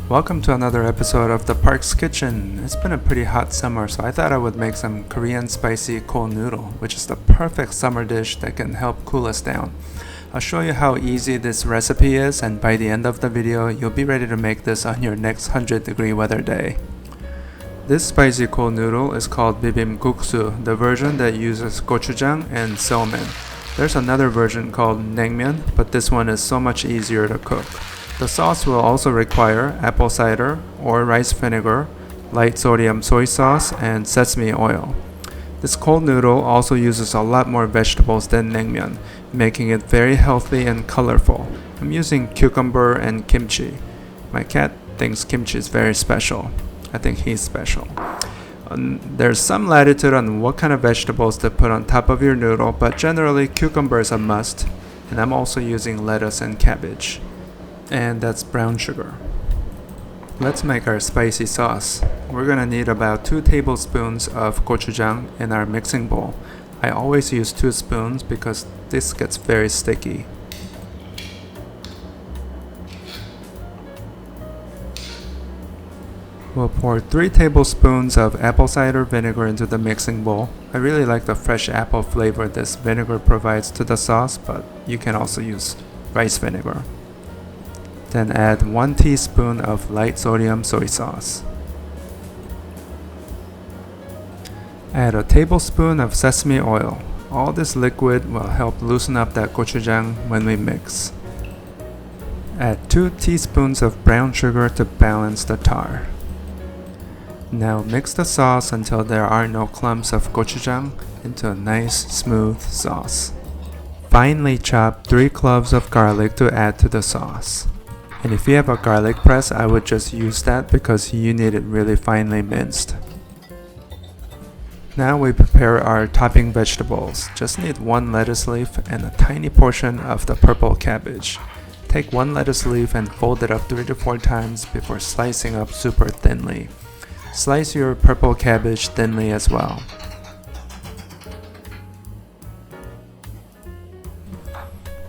Welcome to another episode of the Park's Kitchen. It's been a pretty hot summer, so I thought I would make some Korean spicy cold noodle, which is the perfect summer dish that can help cool us down. I'll show you how easy this recipe is, and by the end of the video, you'll be ready to make this on your next 100-degree weather day. This spicy cold noodle is called Bibimguksu, the version that uses gochujang and Somen. There's another version called naengmyun, but this one is so much easier to cook. The sauce will also require apple cider or rice vinegar, light sodium soy sauce, and sesame oil. This cold noodle also uses a lot more vegetables than naengmyun, making it very healthy and colorful. I'm using cucumber and kimchi. My cat thinks kimchi is very special. I think he's special. There's some latitude on what kind of vegetables to put on top of your noodle, but generally cucumber is a must, and I'm also using lettuce and cabbage. And that's brown sugar. Let's make our spicy sauce. We're gonna need about 2 tablespoons of gochujang in our mixing bowl. I always use 2 spoons because this gets very sticky. We'll pour 3 tablespoons of apple cider vinegar into the mixing bowl. I really like the fresh apple flavor this vinegar provides to the sauce, but you can also use rice vinegar. Then add 1 teaspoon of light sodium soy sauce. Add a tablespoon of sesame oil. All this liquid will help loosen up that gochujang when we mix. Add 2 teaspoons of brown sugar to balance the tar. Now mix the sauce until there are no clumps of gochujang into a nice smooth sauce. Finely chop 3 cloves of garlic to add to the sauce. And if you have a garlic press, I would just use that because you need it really finely minced. Now we prepare our topping vegetables. Just need 1 lettuce leaf and a tiny portion of the purple cabbage. Take 1 lettuce leaf and fold it up 3 to 4 times before slicing up super thinly. Slice your purple cabbage thinly as well.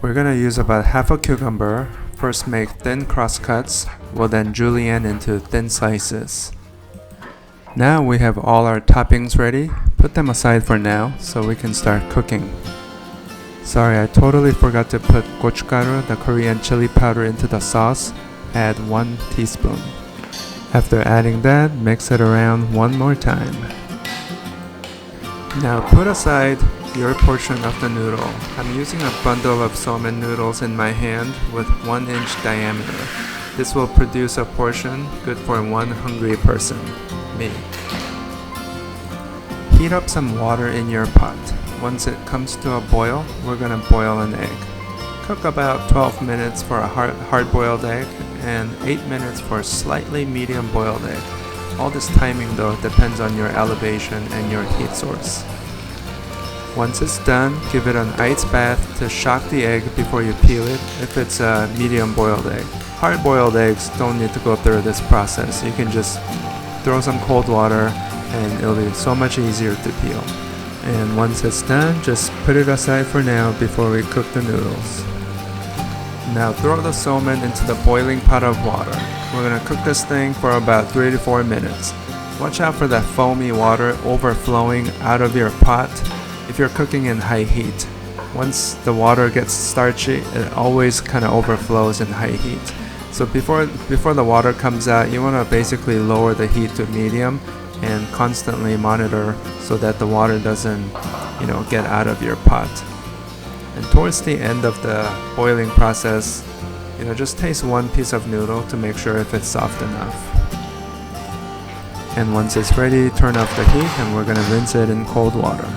We're gonna use about half a cucumber. First make thin cross cuts, we'll then julienne into thin slices. Now we have all our toppings ready. Put them aside for now so we can start cooking. Sorry, I totally forgot to put gochugaru, the Korean chili powder, into the sauce. Add 1 teaspoon. After adding that, mix it around one more time. Now put aside your portion of the noodle. I'm using a bundle of Somen noodles in my hand with 1-inch diameter. This will produce a portion good for 1 hungry person, me. Heat up some water in your pot. Once it comes to a boil, we're gonna boil an egg. Cook about 12 minutes for a hard-boiled egg and 8 minutes for a slightly medium-boiled egg. All this timing though depends on your elevation and your heat source. Once it's done, give it an ice bath to shock the egg before you peel it if it's a medium-boiled egg. Hard-boiled eggs don't need to go through this process. You can just throw some cold water and it'll be so much easier to peel. And once it's done, just put it aside for now before we cook the noodles. Now throw the somen into the boiling pot of water. We're gonna cook this thing for about 3 to 4 minutes. Watch out for that foamy water overflowing out of your pot if you're cooking in high heat. Once the water gets starchy, it always kind of overflows in high heat. So before the water comes out, you want to basically lower the heat to medium and constantly monitor so that the water doesn't, get out of your pot. And towards the end of the boiling process, just taste 1 piece of noodle to make sure if it's soft enough. And once it's ready, turn off the heat and we're gonna rinse it in cold water.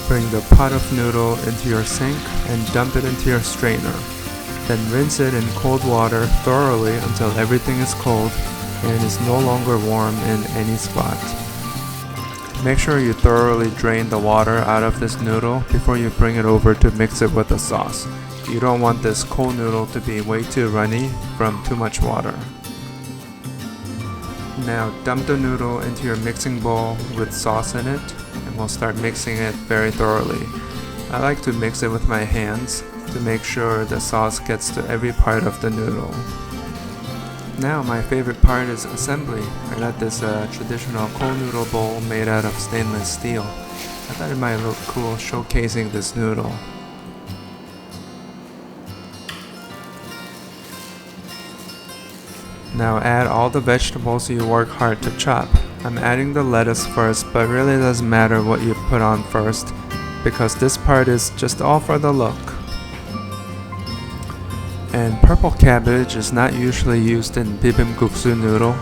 Bring the pot of noodle into your sink and dump it into your strainer. Then rinse it in cold water thoroughly until everything is cold and is no longer warm in any spot. Make sure you thoroughly drain the water out of this noodle before you bring it over to mix it with the sauce. You don't want this cold noodle to be way too runny from too much water. Now dump the noodle into your mixing bowl with sauce in it and we'll start mixing it very thoroughly. I like to mix it with my hands to make sure the sauce gets to every part of the noodle. Now my favorite part is assembly. I got this traditional cold noodle bowl made out of stainless steel. I thought it might look cool showcasing this noodle. Now add all the vegetables you work hard to chop. I'm adding the lettuce first, but really doesn't matter what you put on first because this part is just all for the look. And purple cabbage is not usually used in Bibimguksu noodle.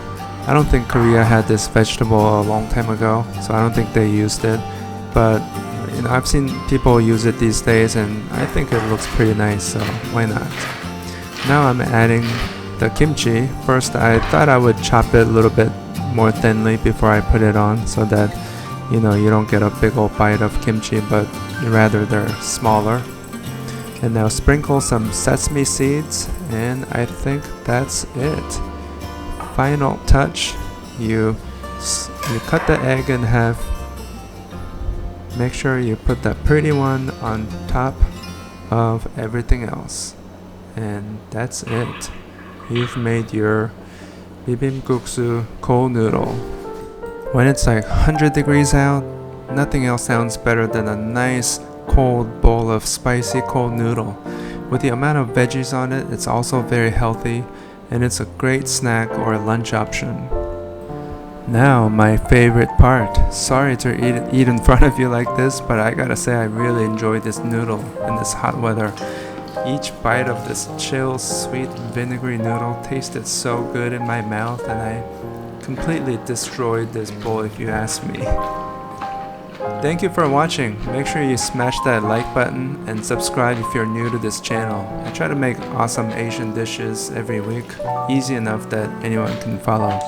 I don't think Korea had this vegetable a long time ago, so I don't think they used it. But you know, I've seen people use it these days and I think it looks pretty nice, so why not? Now I'm adding the kimchi. First I thought I would chop it a little bit more thinly before I put it on so that you know you don't get a big old bite of kimchi, but rather they're smaller. And now sprinkle some sesame seeds, and I think that's it. Final touch, you cut the egg in half. Make sure you put that pretty one on top of everything else. And that's it. You've made your Bibimguksu cold noodle. When it's like 100 degrees out, nothing else sounds better than a nice cold bowl of spicy cold noodle. With the amount of veggies on it, it's also very healthy and it's a great snack or lunch option. Now my favorite part. Sorry to eat in front of you like this, but I gotta say I really enjoyed this noodle in this hot weather. Each bite of this chill, sweet, vinegary noodle tasted so good in my mouth, and I completely destroyed this bowl if you ask me. Thank you for watching. Make sure you smash that like button and subscribe if you're new to this channel. I try to make awesome Asian dishes every week, easy enough that anyone can follow.